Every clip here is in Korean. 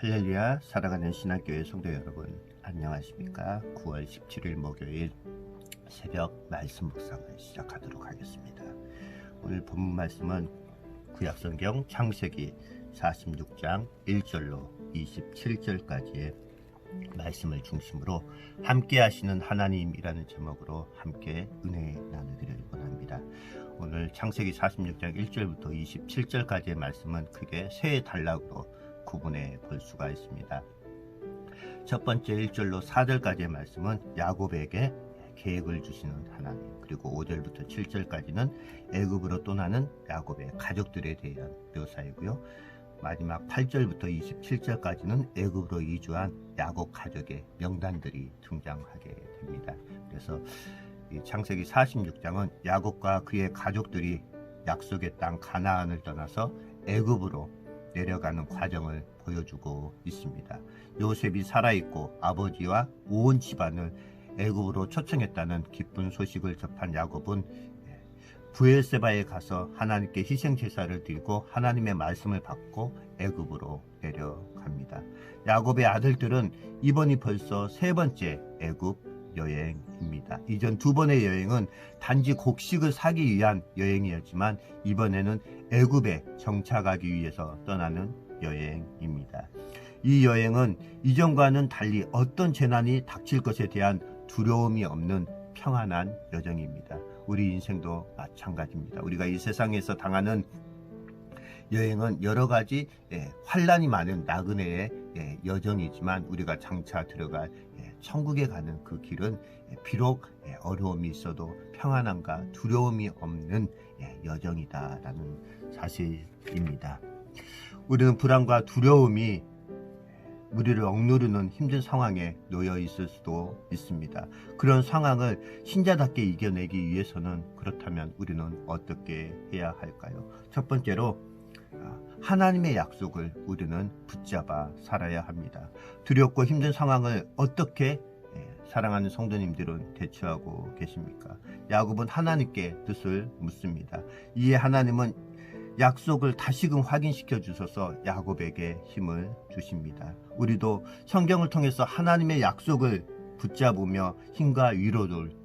할렐루야, 살아가는 신학교의 성도 여러분, 안녕하십니까? 9월 17일 목요일 새벽 말씀 묵상을 시작하도록 하겠습니다. 오늘 본문 말씀은 구약성경 창세기 46장 1절로 27절까지의 말씀을 중심으로 함께 하시는 하나님이라는 제목으로 함께 은혜 나누기를 원합니다. 오늘 창세기 46장 1절부터 27절까지의 말씀은 크게 세 단락으로 구분해 볼 수가 있습니다. 첫 번째 1절로 4절까지의 말씀은 야곱에게 계획을 주시는 하나님, 그리고 5절부터 7절까지는 애굽으로 떠나는 야곱의 가족들에 대한 묘사이고요. 마지막 8절부터 27절까지는 애굽으로 이주한 야곱 가족의 명단들이 등장하게 됩니다. 그래서 이 창세기 46장은 야곱과 그의 가족들이 약속의 땅 가나안을 떠나서 애굽으로 내려가는 과정을 보여주고 있습니다. 요셉이 살아있고 아버지와 온 집안을 애굽으로 초청했다는 기쁜 소식을 접한 야곱은 브엘세바에 가서 하나님께 희생 제사를 드리고 하나님의 말씀을 받고 애굽으로 내려갑니다. 야곱의 아들들은 이번이 벌써 세 번째 애굽 여행입니다. 이전 두 번의 여행은 단지 곡식을 사기 위한 여행이었지만 이번에는 애굽에 정착하기 위해서 떠나는 여행입니다. 이 여행은 이전과는 달리 어떤 재난이 닥칠 것에 대한 두려움이 없는 평안한 여정입니다. 우리 인생도 마찬가지입니다. 우리가 이 세상에서 당하는 여행은 여러 가지 환란이 많은 나그네의 여정이지만 우리가 장차 들어갈 천국에 가는 그 길은 비록 어려움이 있어도 평안함과 두려움이 없는 여정이다라는 사실입니다. 우리는 불안과 두려움이 우리를 억누르는 힘든 상황에 놓여 있을 수도 있습니다. 그런 상황을 신자답게 이겨내기 위해서는 그렇다면 우리는 어떻게 해야 할까요? 첫 번째로 하나님의 약속을 우리는 붙잡아 살아야 합니다. 두렵고 힘든 상황을 어떻게 사랑하는 성도님들은 대처하고 계십니까? 야곱은 하나님께 뜻을 묻습니다. 이에 하나님은 약속을 다시금 확인시켜 주셔서 야곱에게 힘을 주십니다. 우리도 성경을 통해서 하나님의 약속을 붙잡으며 힘과 위로를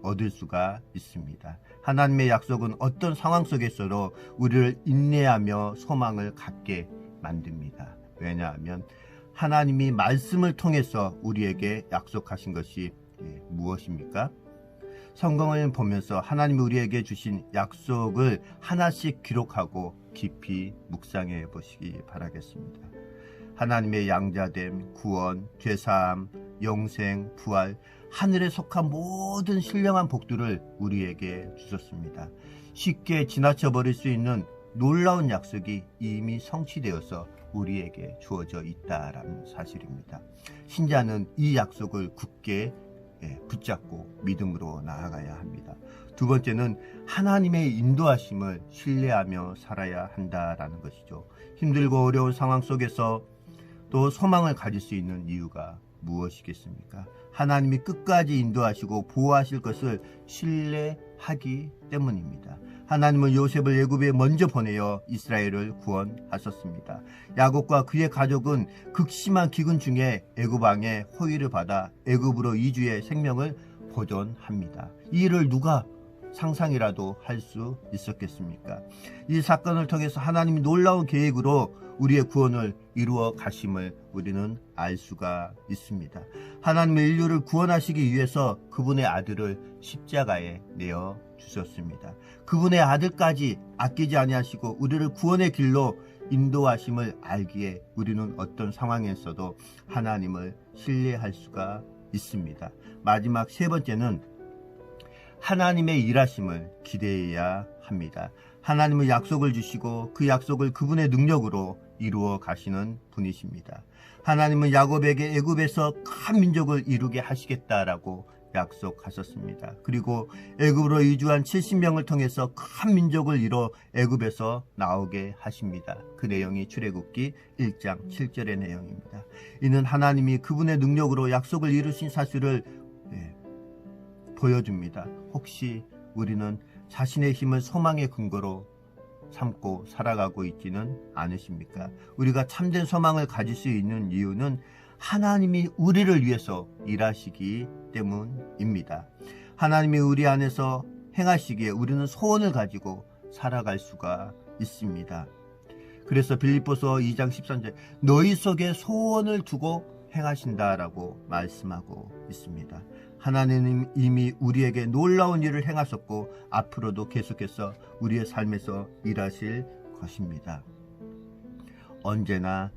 얻을 수가 있습니다. 하나님의 약속은 어떤 상황 속에서도 우리를 인내하며 소망을 갖게 만듭니다. 왜냐하면 하나님이 말씀을 통해서 우리에게 약속하신 것이 무엇입니까? 성경을 보면서 하나님이 우리에게 주신 약속을 하나씩 기록하고 깊이 묵상해 보시기 바라겠습니다. 하나님의 양자됨, 구원, 죄사함, 영생, 부활, 하늘에 속한 모든 신령한 복들을 우리에게 주셨습니다. 쉽게 지나쳐 버릴 수 있는 놀라운 약속이 이미 성취되어서 우리에게 주어져 있다라는 사실입니다. 신자는 이 약속을 굳게 붙잡고 믿음으로 나아가야 합니다. 두 번째는 하나님의 인도하심을 신뢰하며 살아야 한다라는 것이죠. 힘들고 어려운 상황 속에서 또 소망을 가질 수 있는 이유가 무엇이겠습니까? 하나님이 끝까지 인도하시고 보호하실 것을 신뢰하기 때문입니다. 하나님은 요셉을 애굽에 먼저 보내어 이스라엘을 구원하셨습니다. 야곱과 그의 가족은 극심한 기근 중에 애굽 왕의 호의를 받아 애굽으로 이주해 생명을 보존합니다. 이 일을 누가 상상이라도 할 수 있었겠습니까? 이 사건을 통해서 하나님이 놀라운 계획으로 우리의 구원을 이루어 가심을 우리는 알 수가 있습니다. 하나님은 인류를 구원하시기 위해서 그분의 아들을 십자가에 내어 주셨습니다. 그분의 아들까지 아끼지 아니하시고 우리를 구원의 길로 인도하심을 알기에 우리는 어떤 상황에서도 하나님을 신뢰할 수가 있습니다. 마지막 세 번째는 하나님의 일하심을 기대해야 합니다. 하나님은 약속을 주시고 그 약속을 그분의 능력으로 이루어 가시는 분이십니다. 하나님은 야곱에게 애굽에서 큰 민족을 이루게 하시겠다라고 약속하셨습니다. 그리고 애굽으로 이주한 70명을 통해서 큰 민족을 이뤄 애굽에서 나오게 하십니다. 그 내용이 출애굽기 1장 7절의 내용입니다. 이는 하나님이 그분의 능력으로 약속을 이루신 사실을 보여줍니다. 혹시 우리는 자신의 힘을 소망의 근거로 삼고 살아가고 있지는 않으십니까? 우리가 참된 소망을 가질 수 있는 이유는 하나님이 우리를 위해서 일하시기 때문입니다. 하나님이 우리 안에서 행하시기에 우리는 소원을 가지고 살아갈 수가 있습니다. 그래서 빌립보서 2장 13절 너희 속에 소원을 두고 행하신다라고 말씀하고 있습니다. 하나님은 이미 우리에게 놀라운 일을 행하셨고 앞으로도 계속해서 우리의 삶에서 일하실 것입니다. 언제나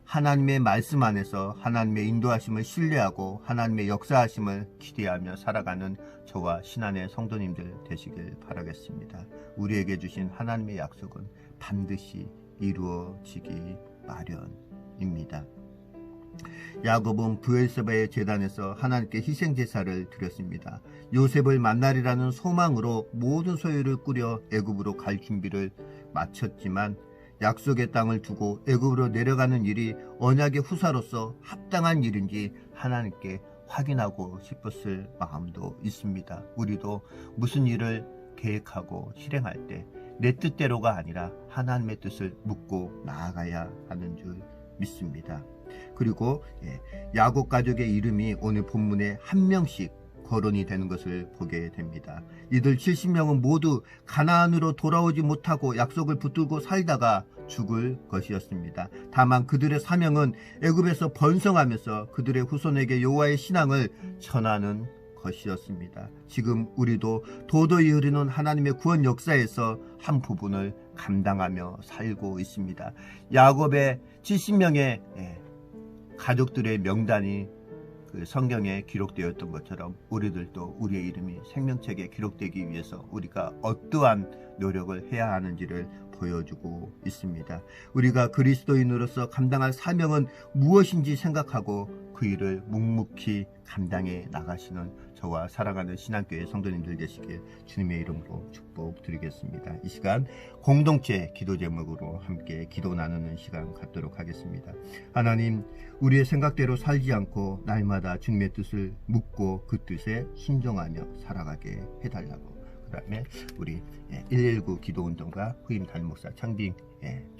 하나님의 말씀 안에서 하나님의 인도하심을 신뢰하고 하나님의 역사하심을 기대하며 살아가는 저와 신안의 성도님들 되시길 바라겠습니다. 우리에게 주신 하나님의 약속은 반드시 이루어지기 마련입니다. 야곱은 브엘세바의 제단에서 하나님께 희생제사를 드렸습니다. 요셉을 만나리라는 소망으로 모든 소유를 꾸려 애굽으로 갈 준비를 마쳤지만 약속의 땅을 두고 애굽으로 내려가는 일이 언약의 후사로서 합당한 일인지 하나님께 확인하고 싶었을 마음도 있습니다. 우리도 무슨 일을 계획하고 실행할 때 내 뜻대로가 아니라 하나님의 뜻을 묻고 나아가야 하는 줄 믿습니다. 그리고 야곱 가족의 이름이 오늘 본문에 한 명씩 거론이 되는 것을 보게 됩니다. 이들 70명은 모두 가나안으로 돌아오지 못하고 약속을 붙들고 살다가 죽을 것이었습니다. 다만 그들의 사명은 애굽에서 번성하면서 그들의 후손에게 여호와의 신앙을 전하는 것이었습니다. 지금 우리도 도도히 흐르는 하나님의 구원 역사에서 한 부분을 감당하며 살고 있습니다. 야곱의 70명의 가족들의 명단이 그 성경에 기록되었던 것처럼 우리들도 우리의 이름이 생명책에 기록되기 위해서 우리가 어떠한 노력을 해야 하는지를 보여주고 있습니다. 우리가 그리스도인으로서 감당할 사명은 무엇인지 생각하고 그 일을 묵묵히 감당해 나가시는 저와 사랑하는 신앙교회 성도님들 되시길 주님의 이름으로 축복드리겠습니다. 이 시간 공동체 기도 제목으로 함께 기도 나누는 시간 갖도록 하겠습니다. 하나님, 우리의 생각대로 살지 않고 날마다 주님의 뜻을 묻고 그 뜻에 순종하며 살아가게 해달라고. 그 다음에 우리 119 기도운동과 후임 담임목사 창빙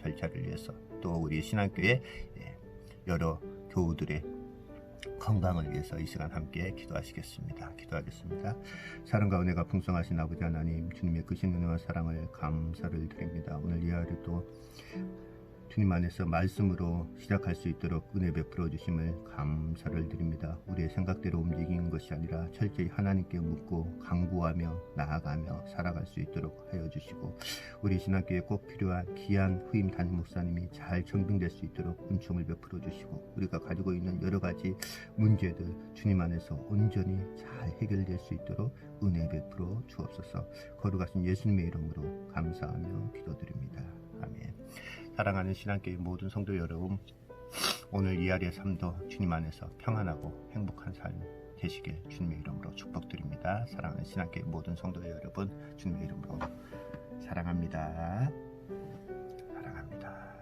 절차를 위해서 또 우리 신앙교회 여러 교우들의 건강을 위해서 이 시간 함께 기도하시겠습니다. 기도하겠습니다. 사랑과 은혜가 풍성하신 아버지 하나님, 주님의 크신 은혜와 사랑을 감사를 드립니다. 오늘 이 하루도 주님 안에서 말씀으로 시작할 수 있도록 은혜 베풀어 주심을 감사를 드립니다. 우리의 생각대로 움직이는 것이 아니라 철저히 하나님께 묻고 간구하며 나아가며 살아갈 수 있도록 하여 주시고, 우리 신학교에 꼭 필요한 귀한 후임 담임 목사님이 잘 정빙될 수 있도록 은총을 베풀어 주시고, 우리가 가지고 있는 여러 가지 문제들 주님 안에서 온전히 잘 해결될 수 있도록 은혜 베풀어 주옵소서. 거룩하신 예수님의 이름으로 감사하며 기도드립니다. 아멘. 사랑하는 신앙교회 모든 성도 여러분, 오늘 이 아리의 삶도 주님 안에서 평안하고 행복한 삶 되시길 주님의 이름으로 축복드립니다. 사랑하는 신앙교회 모든 성도 여러분, 주님의 이름으로 사랑합니다. 사랑합니다.